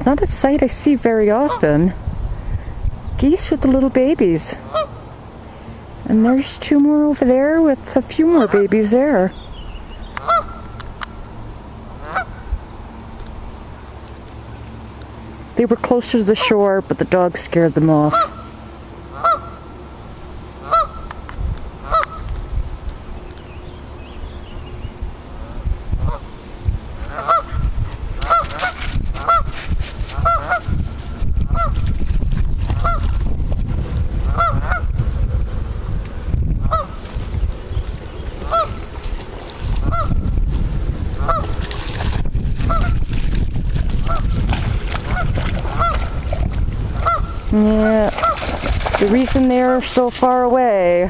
Not a sight I see very often. Geese with the little babies. And there's two more over there with a few more babies there. They were closer to the shore, but the dog scared them off. Yeah, the reason they're so far away